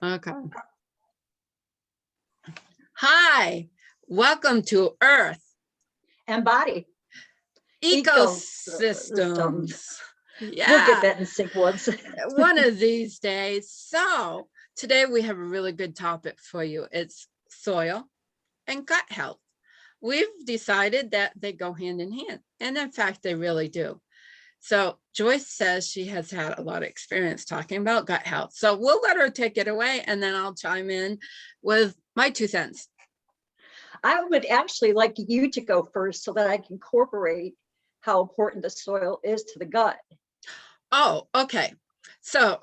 Okay. Hi, welcome to Earth and body. ecosystems. Yeah. We'll get that in sequence. One of these days. So today we have a really good topic for you. It's soil and gut health. We've decided that they go hand in hand, and in fact, they really do. So Joyce says she has had a lot of experience talking about gut health. So we'll let her take it away, and then I'll chime in with my 2 cents. I would actually like you to go first so that I can incorporate how important the soil is to the gut. Oh, okay. So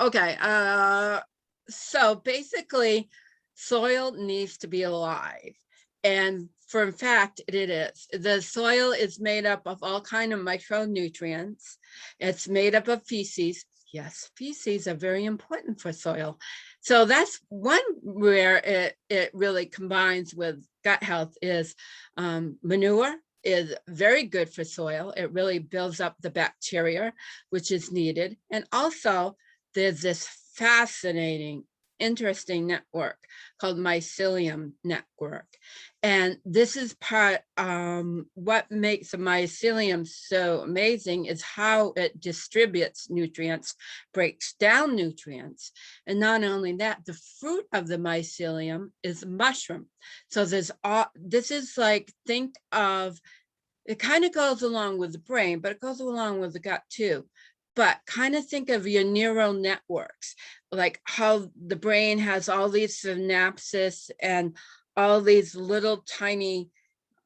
basically soil needs to be alive. And in fact, it is. The soil is made up of all kinds of micronutrients. It's made up of feces. Yes, feces are very important for soil. So that's one where it really combines with gut health is manure is very good for soil. It really builds up the bacteria, which is needed. And also there's this fascinating, interesting network called mycelium network. And this is part, what makes the mycelium so amazing is how it distributes nutrients, breaks down nutrients. And not only that, the fruit of the mycelium is a mushroom. So this is like, think of, it kind of goes along with the brain, but it goes along with the gut too. But kind of think of your neural networks, like how the brain has all these synapses and all these little tiny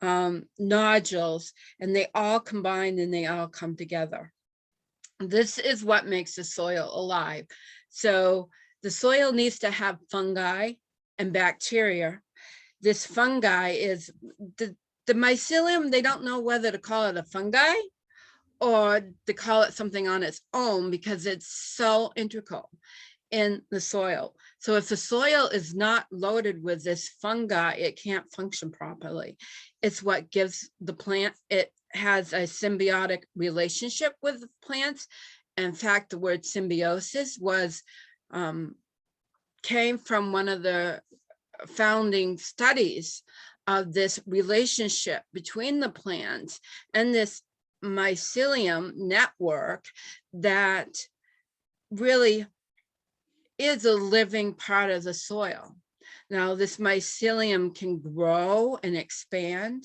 nodules, and they all combine and they all come together. This is what makes the soil alive. So the soil needs to have fungi and bacteria. This fungi is the mycelium, they don't know whether to call it a fungi or to call it something on its own because it's so integral in the soil. So if the soil is not loaded with this fungi, it can't function properly. It's what gives the plant, it has a symbiotic relationship with the plants. In fact, the word symbiosis was came from one of the founding studies of this relationship between the plants and this mycelium network that really is a living part of the soil. Now, this mycelium can grow and expand.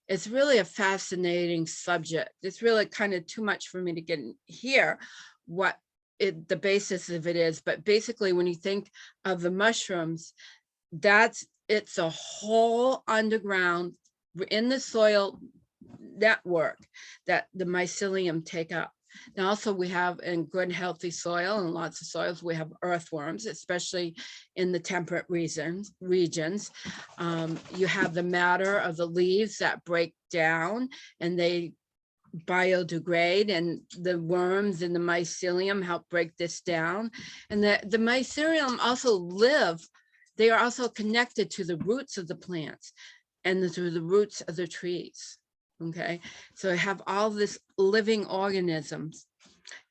It's really a fascinating subject. It's really kind of too much for me to get in here what the basis of it is, but basically when you think of the mushrooms, it's a whole underground in the soil network that the mycelium take up. Now also we have in good healthy soil and lots of soils, we have earthworms, especially in the temperate regions. You have the matter of the leaves that break down and they biodegrade, and the worms in the mycelium help break this down. And the mycelium also they are also connected to the roots of the plants and through the roots of the trees. Okay, so I have all this living organisms.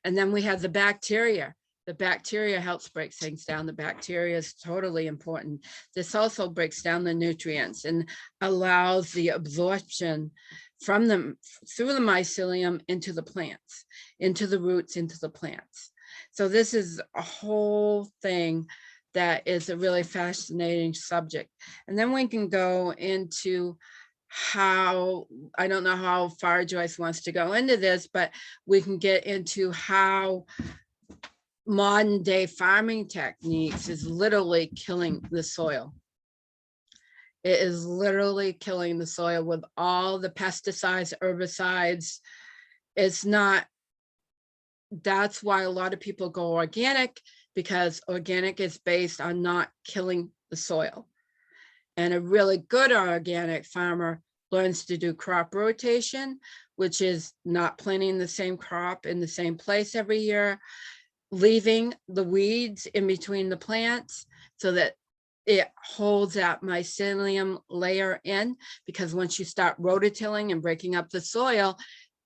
And then we have the bacteria. The bacteria helps break things down. The bacteria is totally important. This also breaks down the nutrients and allows the absorption from them through the mycelium into the plants, into the roots, into the plants. So this is a whole thing that is a really fascinating subject. And then we can go into how, I don't know how far Joyce wants to go into this, but we can get into how modern day farming techniques is literally killing the soil. It is literally killing the soil with all the pesticides, herbicides. It's not, that's why a lot of people go organic, because organic is based on not killing the soil. And a really good organic farmer learns to do crop rotation, which is not planting the same crop in the same place every year, leaving the weeds in between the plants so that it holds that mycelium layer in, because once you start rototilling and breaking up the soil,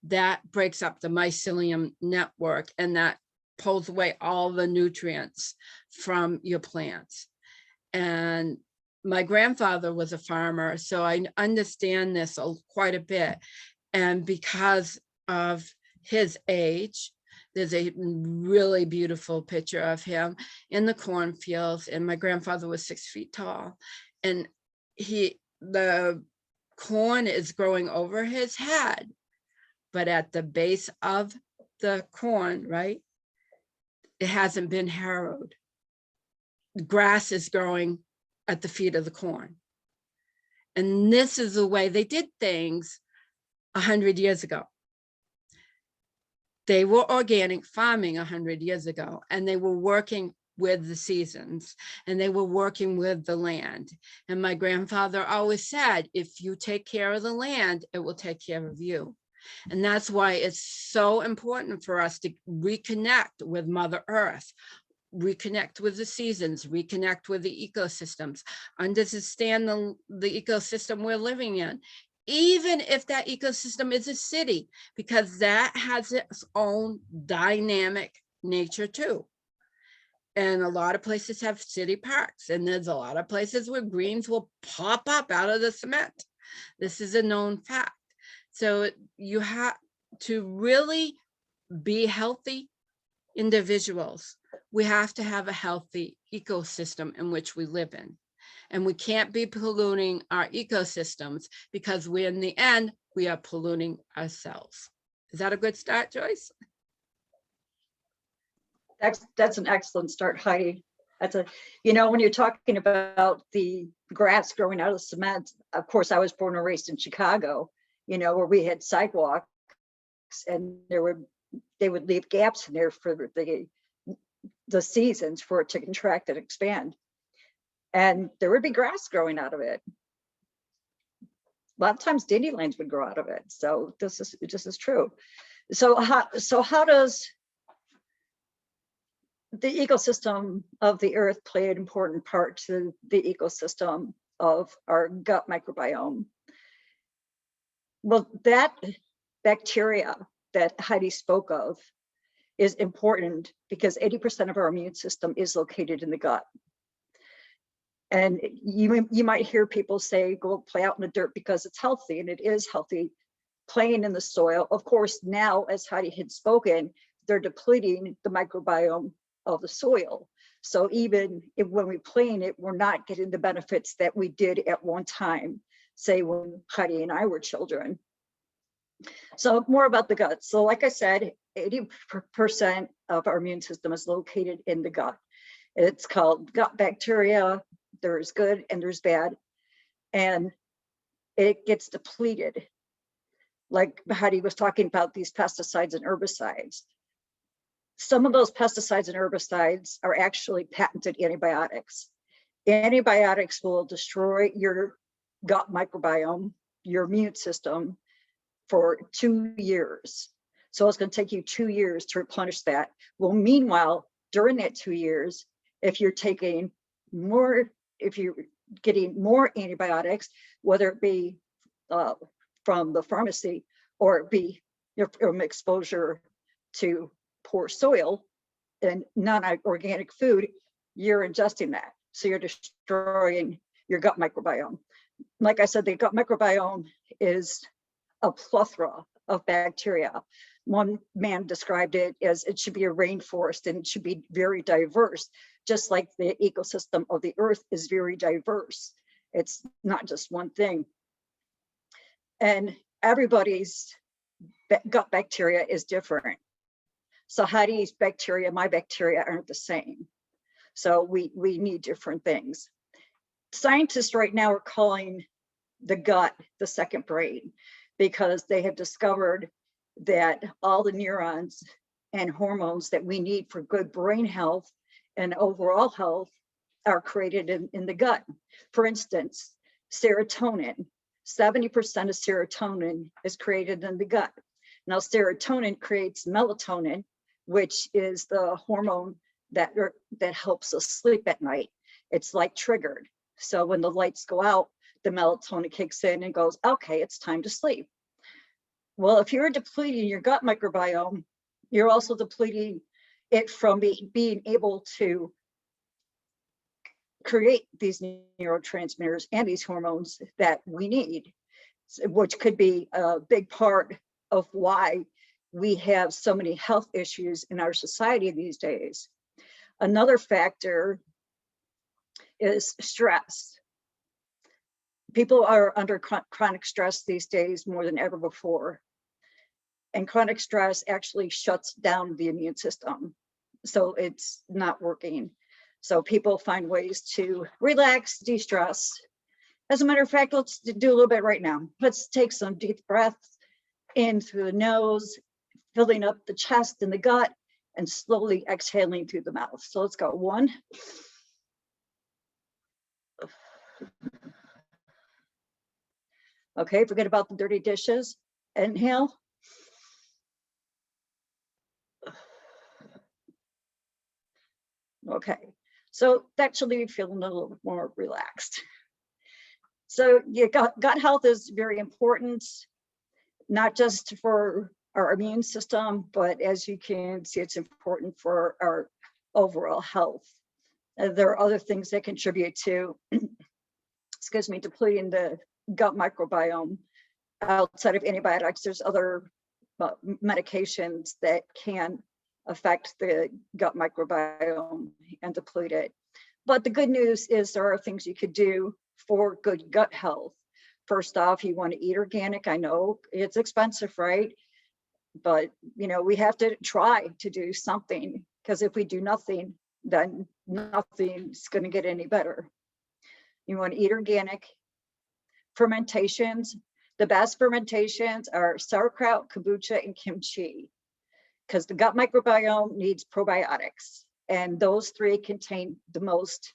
that breaks up the mycelium network, and that pulls away all the nutrients from your plants. And my grandfather was a farmer, so I understand this quite a bit. And because of his age, there's a really beautiful picture of him in the cornfields, and my grandfather was 6 feet tall, and the corn is growing over his head, but at the base of the corn, right, it hasn't been harrowed. The grass is growing at the feet of the corn. And this is the way they did things 100 years ago. They were organic farming 100 years ago, and they were working with the seasons, and they were working with the land. And my grandfather always said, if you take care of the land, it will take care of you. And that's why it's so important for us to reconnect with Mother Earth, reconnect with the seasons, reconnect with the ecosystems, understand the ecosystem we're living in, even if that ecosystem is a city, because that has its own dynamic nature too. And a lot of places have city parks, and there's a lot of places where greens will pop up out of the cement. This is a known fact. So you have to really be healthy individuals. We have to have a healthy ecosystem in which we live in. And we can't be polluting our ecosystems, because in the end, we are polluting ourselves. Is that a good start, Joyce? That's an excellent start, Heidi. When you're talking about the grass growing out of cement, of course, I was born and raised in Chicago, where we had sidewalks, and they would leave gaps in there for the seasons for it to contract and expand. And there would be grass growing out of it. A lot of times dandelions would grow out of it. So this is true. So how does the ecosystem of the earth play an important part to the ecosystem of our gut microbiome? Well, that bacteria that Heidi spoke of is important because 80% of our immune system is located in the gut. And you might hear people say, go play out in the dirt because it's healthy, and it is healthy playing in the soil. Of course, now, as Heidi had spoken, they're depleting the microbiome of the soil. So even when we play in it, we're not getting the benefits that we did at one time, say when Heidi and I were children. So more about the gut. So like I said, 80% of our immune system is located in the gut. It's called gut bacteria. There's good and there's bad, and it gets depleted. Like Heidi was talking about these pesticides and herbicides. Some of those pesticides and herbicides are actually patented antibiotics. Antibiotics will destroy your gut microbiome, your immune system, for 2 years. So it's going to take you 2 years to replenish that. Well, meanwhile, during that 2 years, if you're getting more antibiotics, whether it be from the pharmacy or it be from exposure to poor soil and non-organic food, you're ingesting that. So you're destroying your gut microbiome. Like I said, the gut microbiome is a plethora of bacteria. One man described it as it should be a rainforest, and it should be very diverse, just like the ecosystem of the earth is very diverse. It's not just one thing. And everybody's gut bacteria is different. So Heidi's bacteria, my bacteria aren't the same. So we need different things. Scientists right now are calling the gut the second brain, because they have discovered that all the neurons and hormones that we need for good brain health and overall health are created in the gut. For instance, serotonin, 70% of serotonin is created in the gut. Now, serotonin creates melatonin, which is the hormone that helps us sleep at night. It's like triggered. So when the lights go out, the melatonin kicks in and goes, okay, it's time to sleep. Well, if you're depleting your gut microbiome, you're also depleting it from being able to create these neurotransmitters and these hormones that we need, which could be a big part of why we have so many health issues in our society these days. Another factor is stress. People are under chronic stress these days more than ever before. And chronic stress actually shuts down the immune system. So it's not working. So people find ways to relax, de-stress. As a matter of fact, let's do a little bit right now. Let's take some deep breaths in through the nose, filling up the chest and the gut, and slowly exhaling through the mouth. So let's go. 1. Okay, forget about the dirty dishes. Inhale. Okay, so that should leave you feeling a little bit more relaxed. So gut health is very important, not just for our immune system, but as you can see, it's important for our overall health. There are other things that contribute to, excuse me, depleting the gut microbiome. Outside of antibiotics, there's other medications that can affect the gut microbiome and deplete it. But the good news is there are things you could do for good gut health. First off, you want to eat organic. I know it's expensive, right? But we have to try to do something, because if we do nothing, then nothing's going to get any better. You want to eat organic. Fermentations. The best fermentations are sauerkraut, kombucha, and kimchi, because the gut microbiome needs probiotics, and those 3 contain the most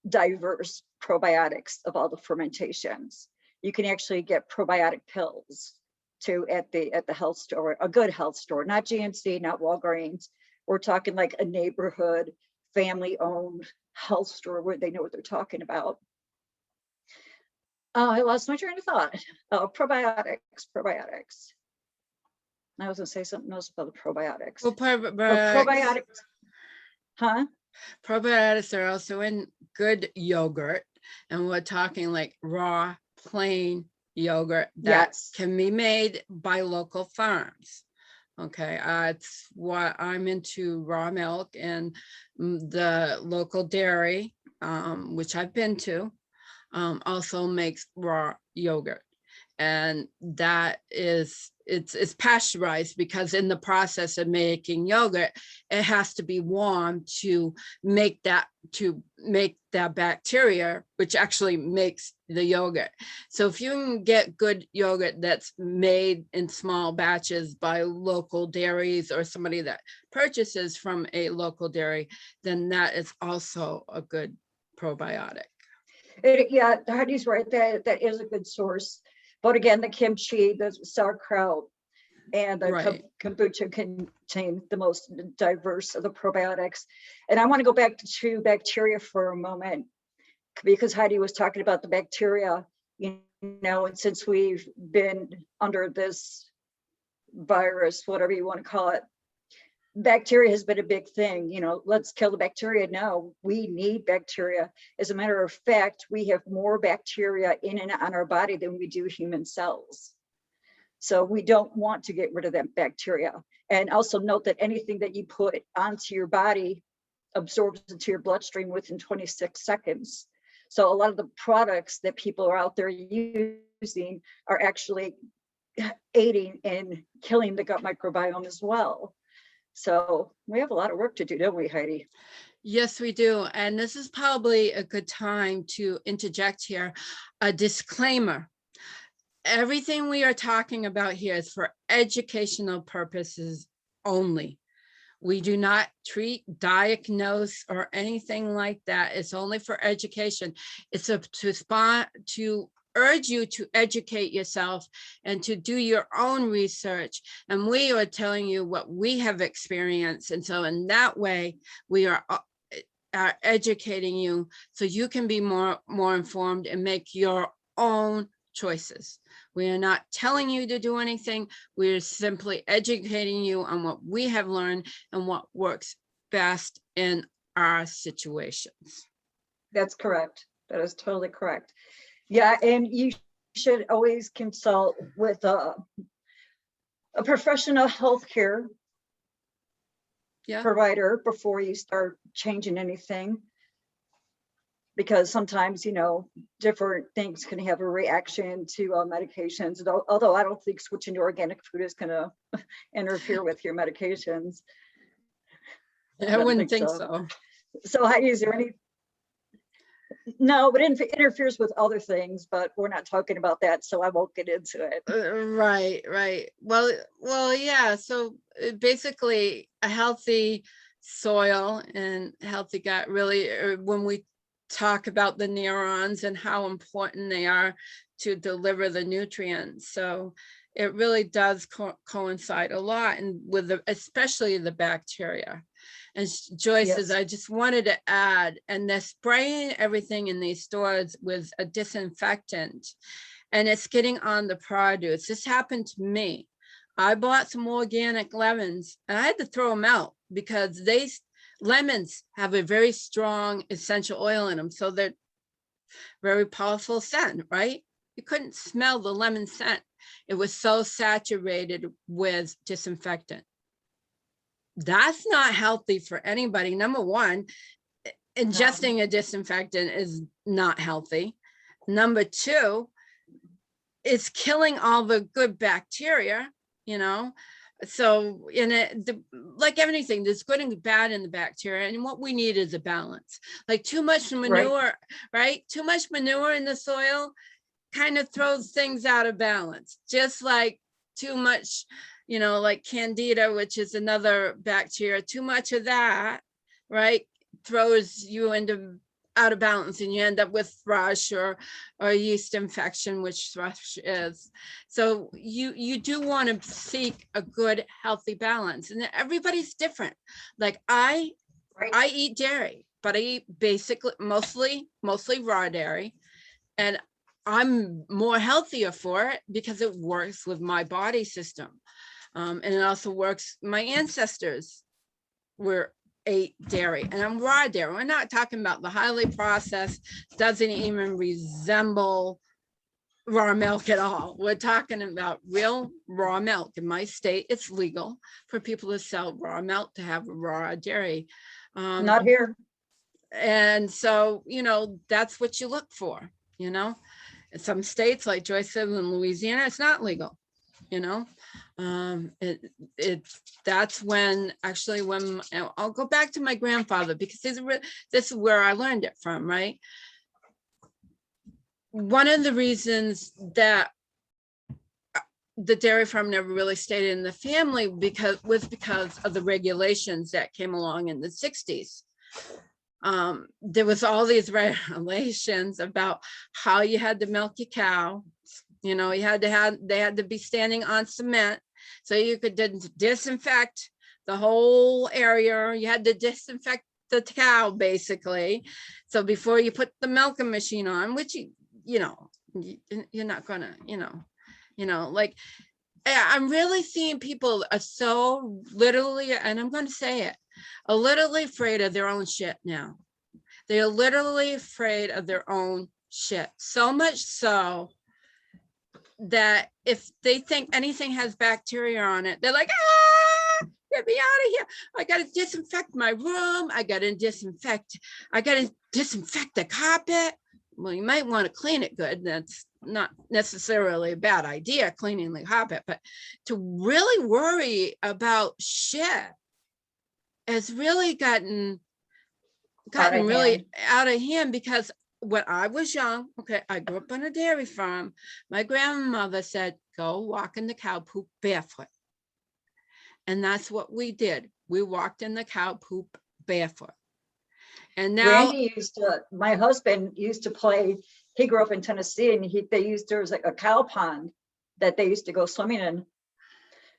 diverse probiotics of all the fermentations. You can actually get probiotic pills too at the health store, a good health store, not GNC, not Walgreens. We're talking like a neighborhood, family-owned health store where they know what they're talking about. I lost my train of thought. Oh, probiotics. I was going to say something else about the probiotics. Well, probiotics. Huh? Probiotics are also in good yogurt, and we're talking like raw, plain yogurt that can be made by local farms. Okay, it's what I'm into, raw milk, and the local dairy, which I've been to, also makes raw yogurt. And that is, it's pasteurized, because in the process of making yogurt, it has to be warm to make that bacteria, which actually makes the yogurt. So if you can get good yogurt that's made in small batches by local dairies or somebody that purchases from a local dairy, then that is also a good probiotic. Yeah, Heidi's right. That is a good source. But again, the kimchi, the sauerkraut, and the kombucha contain the most diverse of the probiotics. And I want to go back to bacteria for a moment, because Heidi was talking about the bacteria, and since we've been under this virus, whatever you want to call it, bacteria has been a big thing. Let's kill the bacteria. No, we need bacteria. As a matter of fact, we have more bacteria in and on our body than we do human cells. So we don't want to get rid of that bacteria. And also note that anything that you put onto your body absorbs into your bloodstream within 26 seconds. So a lot of the products that people are out there using are actually aiding in killing the gut microbiome as well. So we have a lot of work to do, don't we, Heidi? Yes, we do. And this is probably a good time to interject here a disclaimer. Everything we are talking about here is for educational purposes only. We do not treat, diagnose, or anything like that. It's only for education. It's to urge you to educate yourself and to do your own research. And we are telling you what we have experienced. And so in that way, we are educating you so you can be more informed and make your own choices. We are not telling you to do anything. We're simply educating you on what we have learned and what works best in our situations. That's correct. That is totally correct. Yeah, and you should always consult with a professional healthcare provider before you start changing anything. Because sometimes, different things can have a reaction to medications. Although I don't think switching to organic food is going to interfere with your medications. I wouldn't think so. So Heidi, is there any? No, but it interferes with other things, but we're not talking about that, so I won't get into it. Right. Well, yeah. So basically, a healthy soil and healthy gut really, when we talk about the neurons and how important they are to deliver the nutrients. So it really does coincide a lot, and with especially the bacteria. And Joyce says, I just wanted to add, and they're spraying everything in these stores with a disinfectant, and it's getting on the produce. This happened to me. I bought some organic lemons and I had to throw them out because lemons have a very strong essential oil in them. So they're very powerful scent, right? You couldn't smell the lemon scent. It was so saturated with disinfectant. That's not healthy for anybody. Number one, ingesting a disinfectant is not healthy. Number two, it's killing all the good bacteria, So in it, like anything, there's good and bad in the bacteria, and what we need is a balance. Like too much manure, right? Too much manure in the soil kind of throws things out of balance. Just like too much, like candida, which is another bacteria, too much of that, right, throws you into out of balance, and you end up with thrush or yeast infection, which thrush is. So you do want to seek a good, healthy balance, and everybody's different. Like I eat dairy, but I eat basically mostly raw dairy, and I'm more healthier for it because it works with my body system. And it also works. My ancestors ate dairy, and I'm raw dairy. We're not talking about the highly processed, doesn't even resemble raw milk at all. We're talking about real raw milk. In my state, it's legal for people to sell raw milk, to have raw dairy. Not here. And so, that's what you look for, In some states, like Joyce said, in Louisiana, it's not legal, that's when I'll go back to my grandfather, because this is where I learned it from, right? One of the reasons that the dairy farm never really stayed in the family was because of the regulations that came along in the 60s. There was all these regulations about how you had to milk your cow. They had to be standing on cement, so you could disinfect the whole area. You had to disinfect the cow, basically. So before you put the milking machine on, which you're not gonna, like, I'm really seeing people are so literally, and I'm going to say it, are literally afraid of their own shit now. They are literally afraid of their own shit. So much so that if they think anything has bacteria on it, they're like, get me out of here. I got to disinfect my room. I got to disinfect the carpet. Well, you might want to clean it good. That's not necessarily a bad idea, cleaning the carpet, but to really worry about shit has really gotten really out of hand. Because when I was young, I grew up on a dairy farm. My grandmother said, go walk in the cow poop barefoot. And that's what we did. We walked in the cow poop barefoot. And now my husband used to play, he grew up in Tennessee, and there was like a cow pond that they used to go swimming in.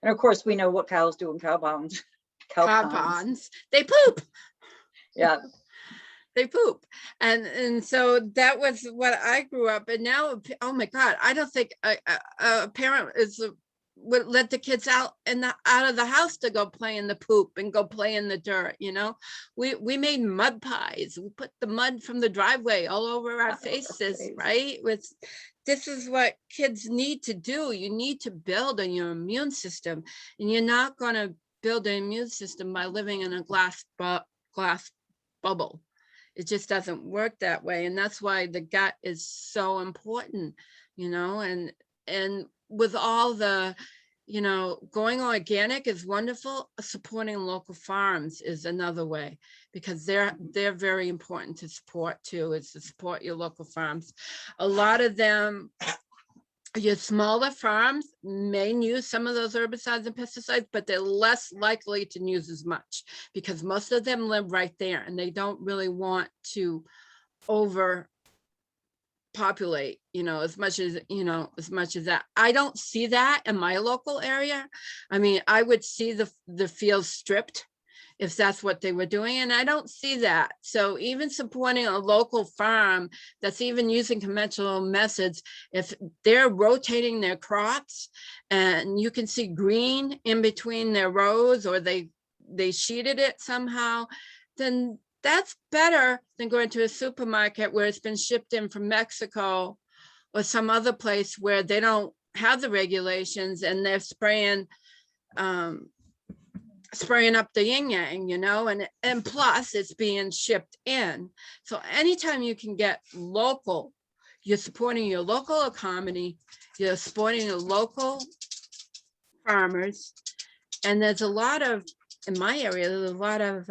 And of course, we know what cows do in cow ponds. Cow ponds. They poop. Yeah. they poop. And so that was what I grew up. And now, oh my God, I don't think a parent would let the kids out of the house to go play in the poop and go play in the dirt. You know, we made mud pies. We put the mud from the driveway all over our faces, right? This is what kids need to do. You need to build on your immune system, and you're not going to build an immune system by living in a glass bubble. It just doesn't work that way. And that's why the gut is so important, you know, and with all the, you know, going organic is wonderful. Supporting local farms is another way, because they're very important to support too, is to support your local farms. A lot of them, your smaller farms may use some of those herbicides and pesticides, but they're less likely to use as much, because most of them live right there and they don't really want to overpopulate, you know, as much as that. I don't see that in my local area. I mean, I would see the fields stripped if that's what they were doing, and I don't see that. So even supporting a local farm that's even using conventional methods, if they're rotating their crops and you can see green in between their rows, or they sheeted it somehow, then that's better than going to a supermarket where it's been shipped in from Mexico or some other place where they don't have the regulations and they're spraying up the yin yang, you know, and plus it's being shipped in. So anytime you can get local, you're supporting your local economy, you're supporting your local farmers. And there's a lot of, in my area, there's a lot of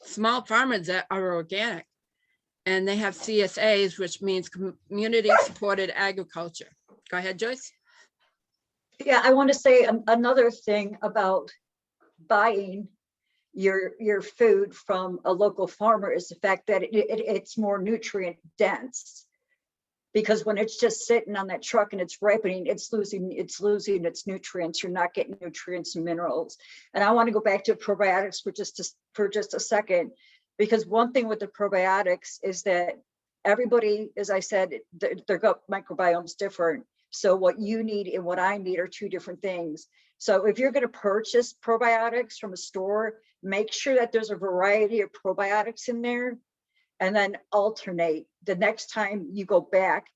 small farmers that are organic, and they have CSAs, which means community supported agriculture. Go ahead, Joyce. Yeah, I want to say another thing about buying your food from a local farmer is the fact that it's more nutrient dense, because when it's just sitting on that truck and it's ripening, it's losing its nutrients. You're not getting nutrients and minerals. And I want to go back to probiotics for just a second, because one thing with the probiotics is that everybody, as I said, their gut microbiome is different. So what you need and what I need are two different things. So if you're going to purchase probiotics from a store, make sure that there's a variety of probiotics in there, and then alternate. The next time you go back,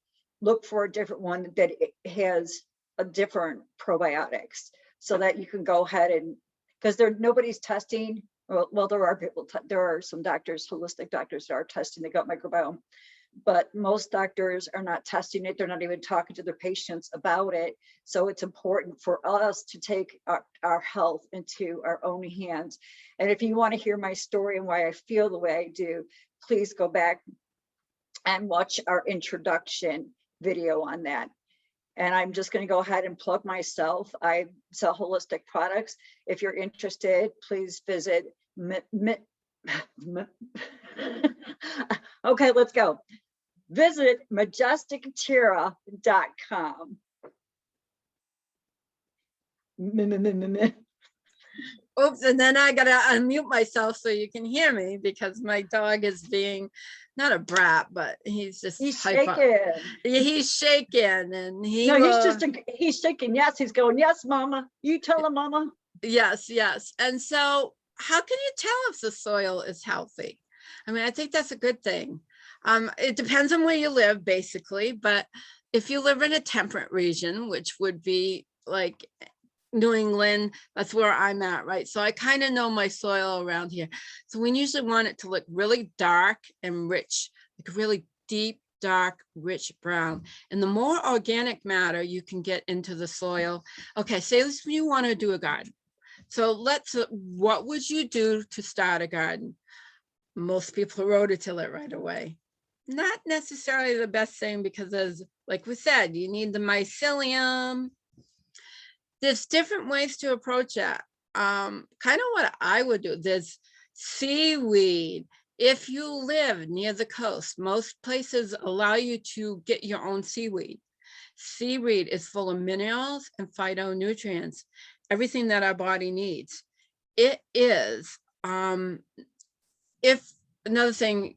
look for a different one that has a different probiotics, so that you can go ahead and, because nobody's testing. Well, there are people, there are some doctors, holistic doctors, that are testing the gut microbiome, but most doctors are not testing it. They're not even talking to their patients about it. So it's important for us to take our health into our own hands. And if you want to hear my story and why I feel the way I do, please go back and watch our introduction video on that. And I'm just going to go ahead and plug myself. I sell holistic products. If you're interested, please visit okay, let's go. Visit majesticterra.com. Oops, and then I gotta unmute myself so you can hear me, because my dog is being not a brat, but he's shaking. He's shaking, and he's shaking. Yes, he's going, yes, mama. You tell him, mama. Yes. And so how can you tell if the soil is healthy? I mean, I think that's a good thing. It depends on where you live, basically, but if you live in a temperate region, which would be like New England, that's where I'm at, right? So I kind of know my soil around here. So we usually want it to look really dark and rich, like really deep, dark, rich brown. And the more organic matter you can get into the soil. Okay, say you want to do a garden. So what would you do to start a garden? Most people rototill it right away. Not necessarily the best thing, because as like we said, you need the mycelium. There's different ways to approach that. Kind of what I would do. There's seaweed. If you live near the coast, most places allow you to get your own seaweed. Seaweed is full of minerals and phytonutrients, everything that our body needs. It is, if another thing,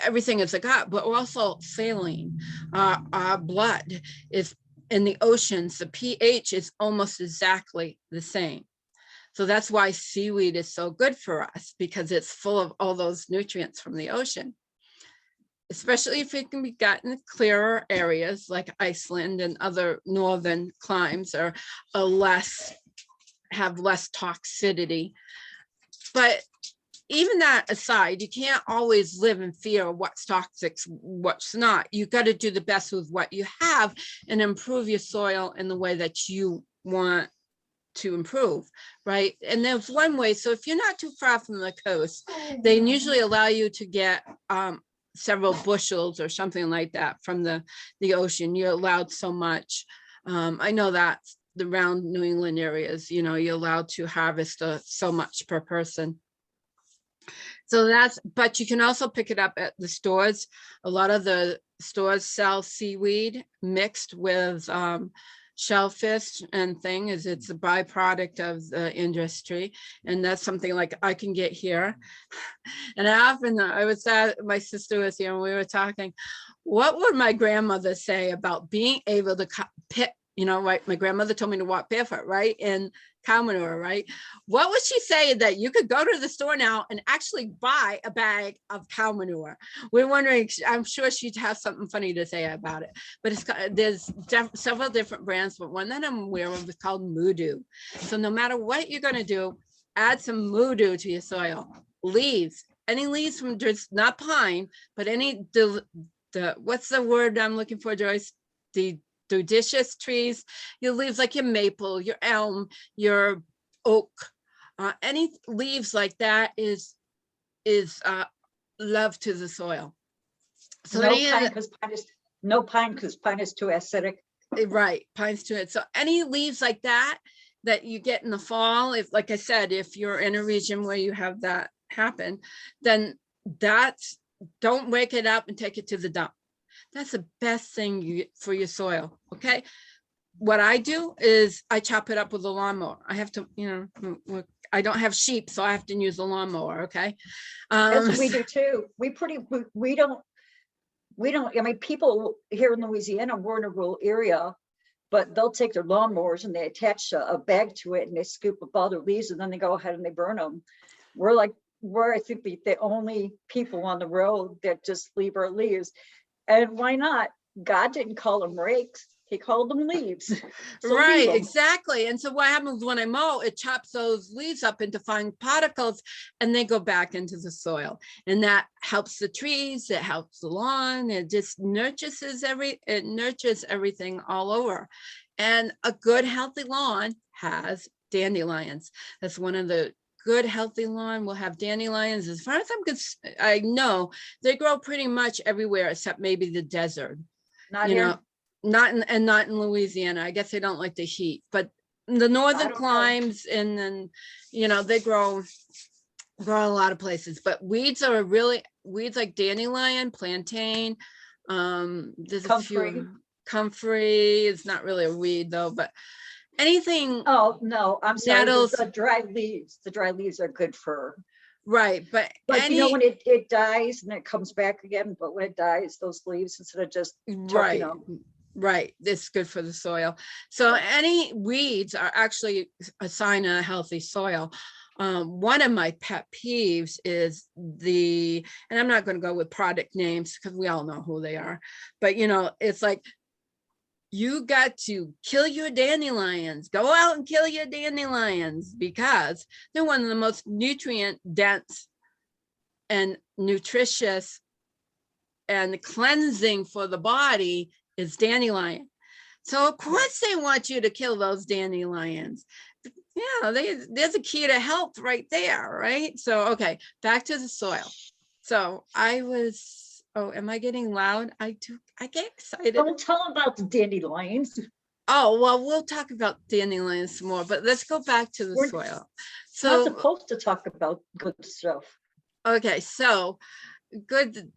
everything is a gut, but we're also saline. Our blood is in the oceans, the pH is almost exactly the same. So that's why seaweed is so good for us, because it's full of all those nutrients from the ocean, especially if it can be gotten in clearer areas like Iceland and other northern climes are have less toxicity. But even that aside, you can't always live in fear of what's toxic, what's not. You got to do the best with what you have and improve your soil in the way that you want to improve, right? And there's one way. So if you're not too far from the coast, they usually allow you to get several bushels or something like that from the ocean. You're allowed so much. I know that around New England areas, you know, you're allowed to harvest so much per person. So that's, but you can also pick it up at the stores. A lot of the stores sell seaweed mixed with shellfish and things. It's a byproduct of the industry. And that's something like I can get here. And I was at, my sister was here and we were talking, what would my grandmother say about being able to pick, you know, right? My grandmother told me to walk barefoot, right? And cow manure, right? What would she say that you could go to the store now and actually buy a bag of cow manure? We're wondering, I'm sure she'd have something funny to say about it, but there's several different brands, but one that I'm aware of is called Moodoo. So no matter what you're gonna do, add some Moodoo to your soil. Leaves, any leaves from just not pine, but any, what's the word I'm looking for, Joyce? The deciduous trees, your leaves like your maple, your elm, your oak, any leaves like that is love to the soil. So no pine because pine is too acidic. Right, pine's too it. So any leaves like that you get in the fall, if, like I said, if you're in a region where you have that happen, then don't wake it up and take it to the dump. That's the best thing for your soil. Okay. What I do is I chop it up with a lawnmower. I have to, you know, I don't have sheep, so I have to use a lawnmower. Okay. That's what we do too. We don't, I mean, people here in Louisiana, we're in a rural area, but they'll take their lawnmowers and they attach a bag to it and they scoop up all their leaves and then they go ahead and they burn them. We're I think the only people on the road that just leave our leaves. And why not? God didn't call them rakes. He called them leaves. So right, exactly. And so what happens when I mow, it chops those leaves up into fine particles and they go back into the soil. And that helps the trees, it helps the lawn, it just nurtures everything all over. And a good healthy lawn has dandelions. That's one of the good healthy lawn will have dandelions. As far as I know, they grow pretty much everywhere except maybe the desert. Not here. Not in Louisiana. I guess they don't like the heat, but the northern climes and then, you know, they grow a lot of places. But weeds like dandelion, plantain. There's a few. Comfrey is not really a weed though, but anything. Oh no, I'm sorry. Nettles. The dry leaves are good for. Right, but you know, when it dies and it comes back again, but when it dies, those leaves, instead of just right, right, it's good for the soil. So any weeds are actually a sign of a healthy soil. One of my pet peeves is and I'm not going to go with product names because we all know who they are, but you know, it's like, you got to kill your dandelions. Go out and kill your dandelions because they're one of the most nutrient dense and nutritious and cleansing for the body is dandelion. So of course they want you to kill those dandelions. Yeah, there's a key to health right there, right? So, okay, back to the soil. So oh, am I getting loud? I get excited. Don't tell them about the dandelions. Oh, well, we'll talk about dandelions some more, but let's go back to the soil. So we're not supposed to talk about good stuff. Okay, so good.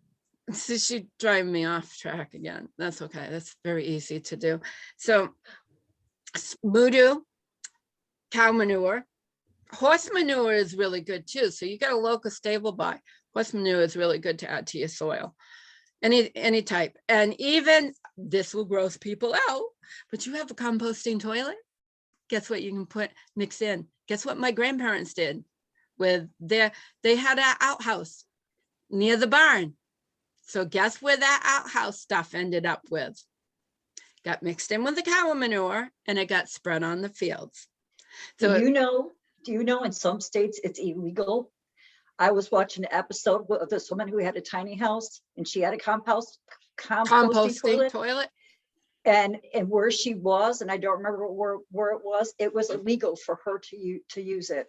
So she's driving me off track again. That's okay. That's very easy to do. So Moodoo, cow manure, horse manure is really good too. So you got a local stable by. Horse manure is really good to add to your soil, any type. And even this will gross people out, but you have a composting toilet. Guess what you can mix in? Guess what my grandparents did with they had an outhouse near the barn. So guess where that outhouse stuff ended up with? Got mixed in with the cow manure and it got spread on the fields. So do you know in some states it's illegal? I was watching an episode of this woman who had a tiny house and she had a composting toilet. And where she was, and I don't remember where it was illegal for her to use it.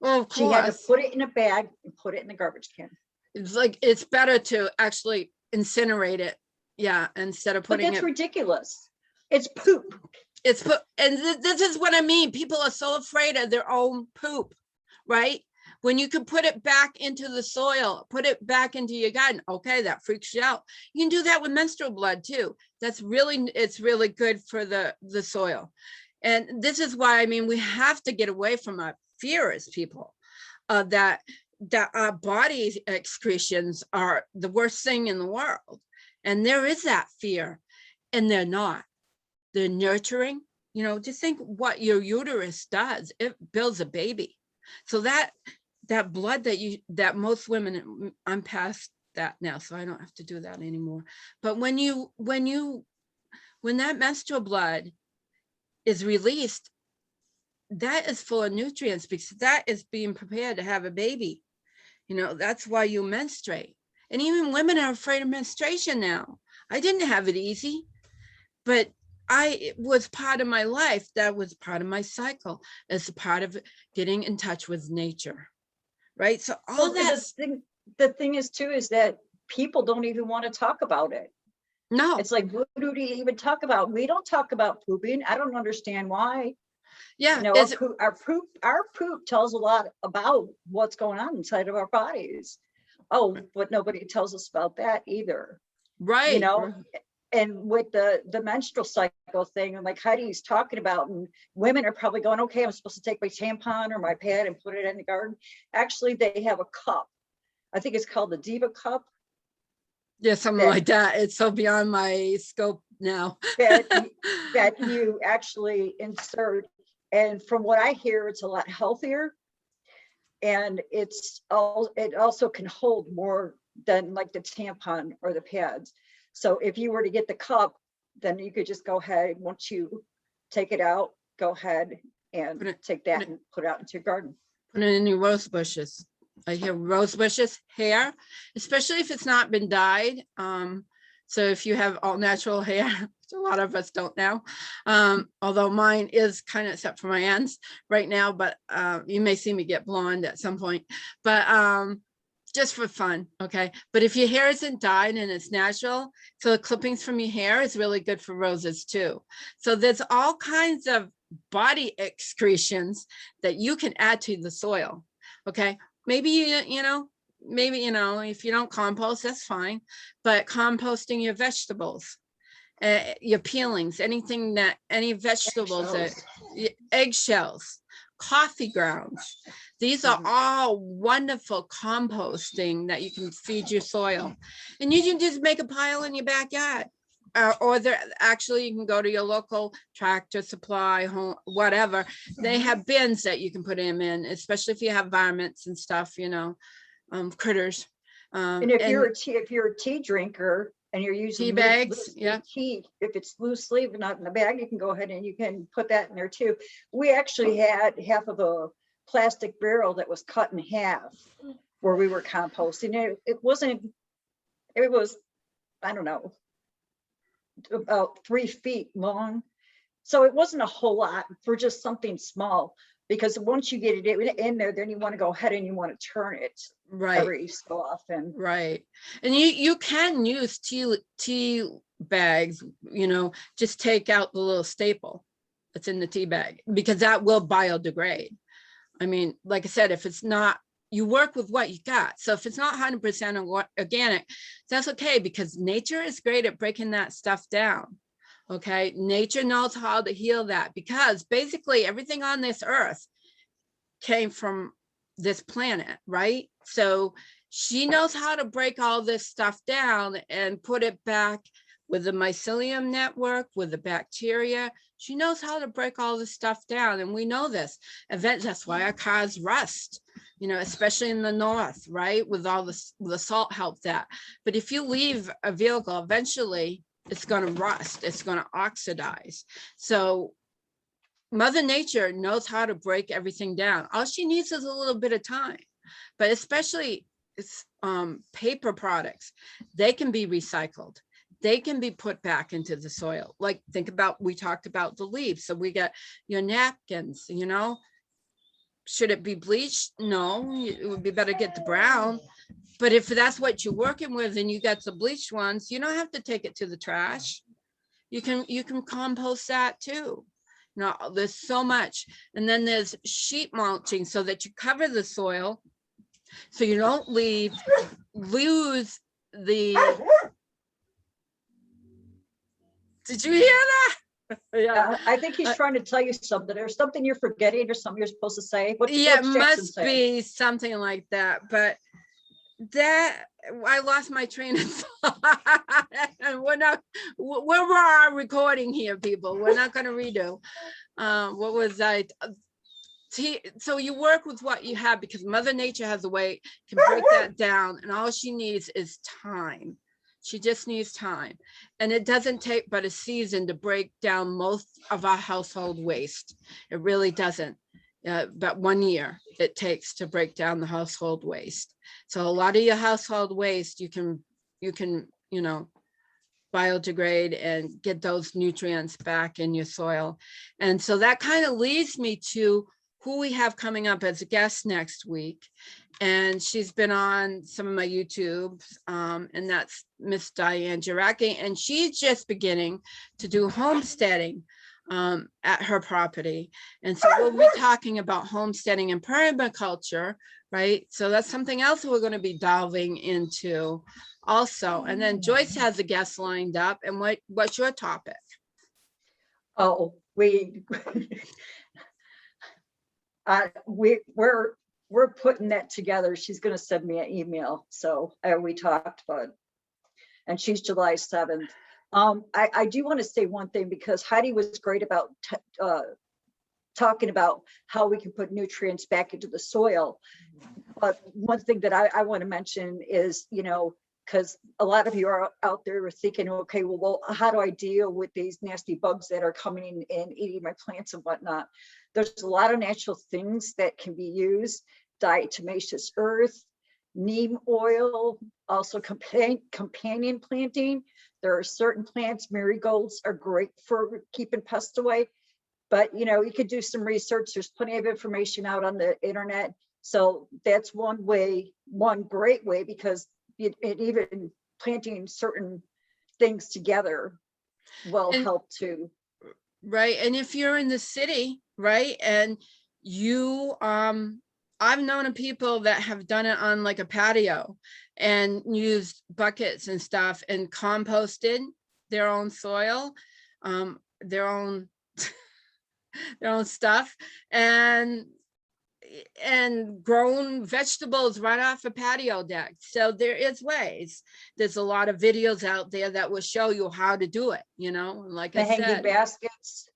Well, of course. She had to put it in a bag and put it in the garbage can. It's like, it's better to actually incinerate it. Yeah, instead of putting But that's ridiculous. It's poop. And this is what I mean. People are so afraid of their own poop, right? When you can put it back into the soil, put it back into your garden, okay, that freaks you out. You can do that with menstrual blood too. It's really good for the soil. And this is why, I mean, we have to get away from our fear as people, that our body excretions are the worst thing in the world. And there is that fear, and they're not. They're nurturing. Just think what your uterus does. It builds a baby. So that blood that most women, I'm past that now, so I don't have to do that anymore. But when that menstrual blood is released, that is full of nutrients because that is being prepared to have a baby. That's why you menstruate. And even women are afraid of menstruation now. I didn't have it easy, but it was part of my life. That was part of my cycle as a part of getting in touch with nature. Right. So all that. The thing is too, is that people don't even want to talk about it. No. It's like, what do we even talk about? We don't talk about pooping. I don't understand why. Yeah. Our poop tells a lot about what's going on inside of our bodies. Oh, but nobody tells us about that either. Right. And with the menstrual cycle thing, and like Heidi's talking about, and women are probably going, okay, I'm supposed to take my tampon or my pad and put it in the garden. Actually, they have a cup. I think it's called the Diva cup. Yeah, something like that. It's so beyond my scope now. that you actually insert. And from what I hear, it's a lot healthier. And it also can hold more than like the tampon or the pads. So if you were to get the cup, then you could just go ahead, once you take it out, go ahead and take that and put it out into your garden. Put it in your rose bushes. I hear rose bushes, hair, especially if it's not been dyed. So if you have all natural hair, which a lot of us don't now, although mine is kind of, except for my ends right now, but you may see me get blonde at some point, but just for fun, okay? But if your hair isn't dyed and it's natural, so the clippings from your hair is really good for roses too. So there's all kinds of body excretions that you can add to the soil, okay? Maybe, if you don't compost, that's fine, but composting your vegetables, your peelings, any vegetables, eggshells, coffee grounds. These are all wonderful composting that you can feed your soil. And you can just make a pile in your backyard. Or actually you can go to your local Tractor Supply, home, whatever. They have bins that you can put them in, especially if you have varmints and stuff, critters. And if you're a tea drinker and you're using tea bags, tea, if it's loose leaf and not in the bag, you can go ahead and you can put that in there too. We actually had half of a plastic barrel that was cut in half where we were composting. It was, I don't know, about 3 feet long. So it wasn't a whole lot for just something small, because once you get it in there, then you want to go ahead and you want to turn it every so often. Right. And you can use tea bags, just take out the little staple that's in the tea bag, because that will biodegrade. I mean, like I said, if it's not, you work with what you got. So if it's not 100% organic, that's okay, because nature is great at breaking that stuff down. Okay. Nature knows how to heal that, because basically everything on this earth came from this planet, right? So She knows how to break all this stuff down and put it back with the mycelium network, with the bacteria. She knows how to break all this stuff down. And we know this. That's why our cars rust, you know, especially in the north, right? With all the salt help that. But if you leave a vehicle, eventually it's going to rust. It's going to oxidize. So Mother Nature knows how to break everything down. All she needs is a little bit of time. But especially paper products, they can be recycled. They can be put back into the soil. Like think about, we talked about the leaves. So we got your napkins, you know, should it be bleached? No, it would be better get the brown. But if that's what you're working with and you got the bleached ones, you don't have to take it to the trash. You can compost that too. No, there's so much. And then there's sheet mulching so that you cover the soil so you don't lose the, did you hear that? Yeah. I think he's trying to tell you something. There's something you're forgetting or something you're supposed to say. Yeah, what's it Jackson must saying? be something like that. But that, I lost my train of thought. And we're our recording here, people. We're not going to redo. What was I? So you work with what you have, because Mother Nature has a way, can break that down, and all she needs is time. She just needs time. And it doesn't take but a season to break down most of our household waste. It really doesn't. But 1 year it takes to break down the household waste. So a lot of your household waste, you can, you know, biodegrade and get those nutrients back in your soil. And so that kind of leads me to who we have coming up as a guest next week. And she's been on some of my YouTubes, and that's Miss Diane Jaracki. And she's just beginning to do homesteading at her property. And so we'll be talking about homesteading and permaculture, right? So that's something else we're going to be delving into also. And then Joyce has a guest lined up. And what's your topic? Oh, we're putting that together. She's going to send me an email. So we talked about it. And she's July 7th. I do want to say one thing, because Heidi was great about talking about how we can put nutrients back into the soil. But one thing that I want to mention is, you know, because a lot of you are out there thinking, okay, well, how do I deal with these nasty bugs that are coming in and eating my plants and whatnot? There's a lot of natural things that can be used: diatomaceous earth, neem oil, also companion planting. There are certain plants, marigolds are great for keeping pests away. But, you know, you could do some research. There's plenty of information out on the internet. So that's one way, one great way, because even planting certain things together will help too. Right. And if you're in the city, right, and you, I've known of people that have done it on like a patio and used buckets and stuff and composted their own soil, their own stuff, and grown vegetables right off a patio deck. So there is ways. There's a lot of videos out there that will show you how to do it, you know, like I said. Hanging baskets.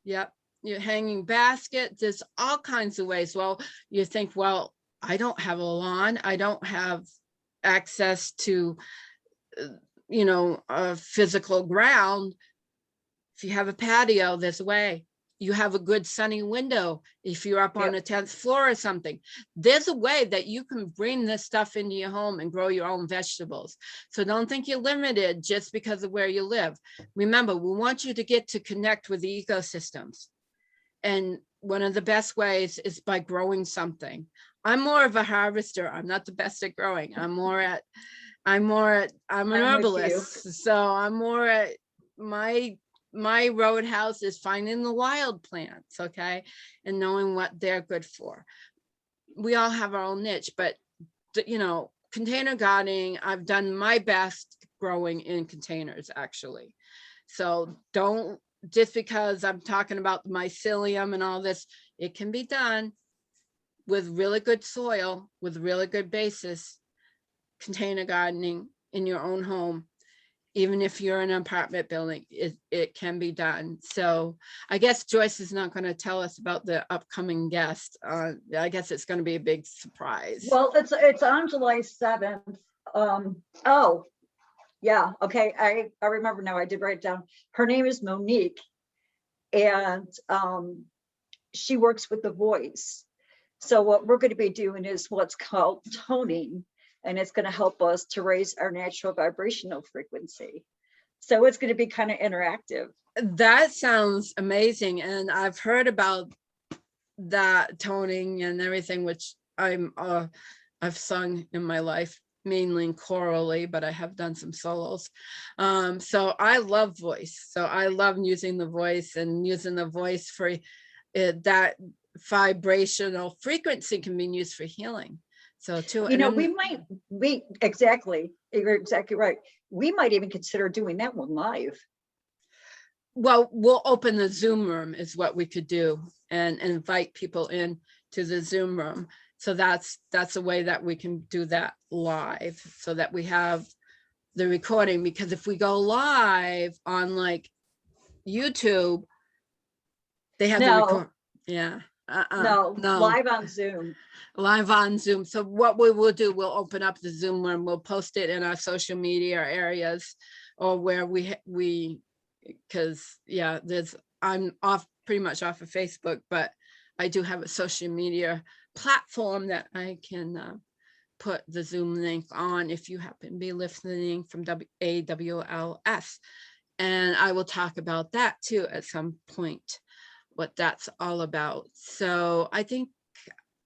Yep. You're hanging baskets. There's all kinds of ways. Well, you think, well, I don't have a lawn. I don't have access to, you know, a physical ground. If you have a patio, there's a way. You have a good sunny window. If you're up on a 10th floor or something, there's a way that you can bring this stuff into your home and grow your own vegetables. So don't think you're limited just because of where you live. Remember, we want you to get to connect with the ecosystems. And one of the best ways is by growing something. I'm more of a harvester. I'm not the best at growing. I'm an herbalist. So I'm more at my roadhouse is finding the wild plants, okay, and knowing what they're good for. We all have our own niche, but you know, container gardening, I've done my best growing in containers, actually. So don't, just because I'm talking about the mycelium and all this, it can be done with really good soil, with really good basis. container gardening in your own home. Even if you're in an apartment building, it can be done. So I guess Joyce is not going to tell us about the upcoming guest. I guess it's going to be a big surprise. Well, it's on July 7th. Oh, yeah. Okay. I remember now. I did write it down. Her name is Monique, and she works with the voice. So what we're going to be doing is what's called toning, and it's going to help us to raise our natural vibrational frequency. So it's going to be kind of interactive. That sounds amazing. And I've heard about that toning and everything, which I've sung in my life, mainly chorally, but I have done some solos. So I love voice. So I love using the voice, and using the voice for that vibrational frequency can be used for healing. So too, you know, exactly, you're exactly right. We might even consider doing that one live. Well, we'll open the Zoom room is what we could do, and invite people in to the Zoom room. So that's a way that we can do that live, so that we have the recording. Because if we go live on like YouTube, they have the record. Yeah. No, live on Zoom. Live on Zoom. So what we will do, we'll open up the Zoom room, we'll post it in our social media areas, or where we because yeah, I'm pretty much off of Facebook, but I do have a social media platform that I can put the Zoom link on if you happen to be listening from AWLS. And I will talk about that too at some point, what that's all about. So I think,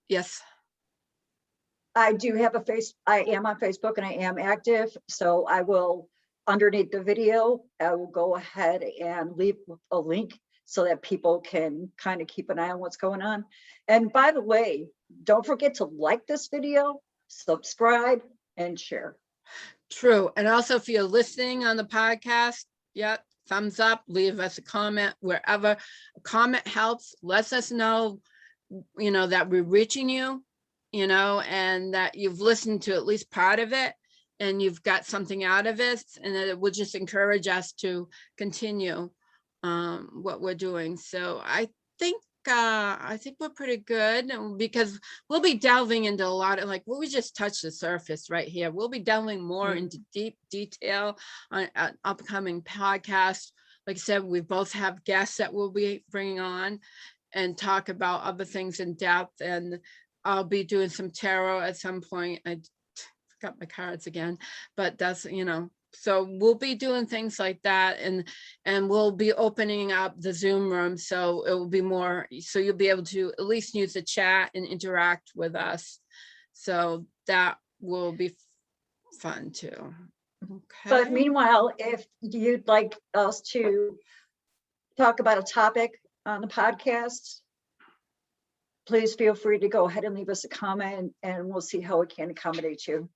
yes. I do have I am on Facebook, and I am active. So I will, underneath the video, I will go ahead and leave a link so that people can kind of keep an eye on what's going on. And by the way, don't forget to like this video, subscribe, and share. True. And also, if you're listening on the podcast, thumbs up, leave us a comment wherever. A comment helps, lets us know, that we're reaching you, and that you've listened to at least part of it, and you've got something out of it, and it will just encourage us to continue what we're doing. So I think we're pretty good, because we'll be delving into a lot of, like, we just touched the surface right here. We'll be delving more into deep detail on an upcoming podcast. Like I said, we both have guests that we'll be bringing on and talk about other things in depth. And I'll be doing some tarot at some point. I forgot my cards again, but that's, so we'll be doing things like that, and we'll be opening up the Zoom room, so it will be more, so you'll be able to at least use the chat and interact with us. So that will be fun too. Okay. But meanwhile, if you'd like us to talk about a topic on the podcast, please feel free to go ahead and leave us a comment, and we'll see how we can accommodate you.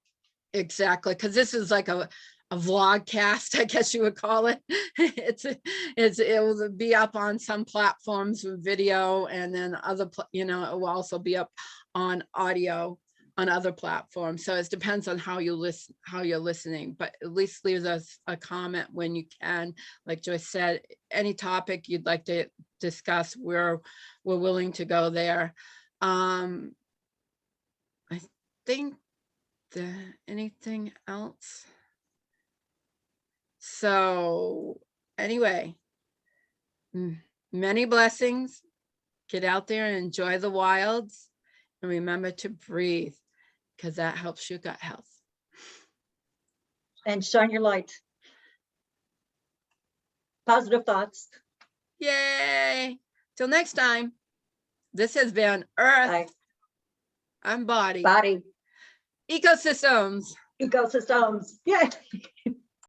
Exactly, because this is like a vlogcast, I guess you would call it. It will be up on some platforms with video, and then other, it will also be up on audio on other platforms. So it depends on how you listen, how you're listening, but at least leave us a comment when you can. Like Joyce said, any topic you'd like to discuss, we're willing to go there. I think anything else? So anyway, many blessings. Get out there and enjoy the wilds, and remember to breathe, because that helps your gut health. And shine your light. Positive thoughts. Yay. Till next time. This has been Earth. Bye. I'm Body. Body. Ecosystems. Ecosystems. Yeah.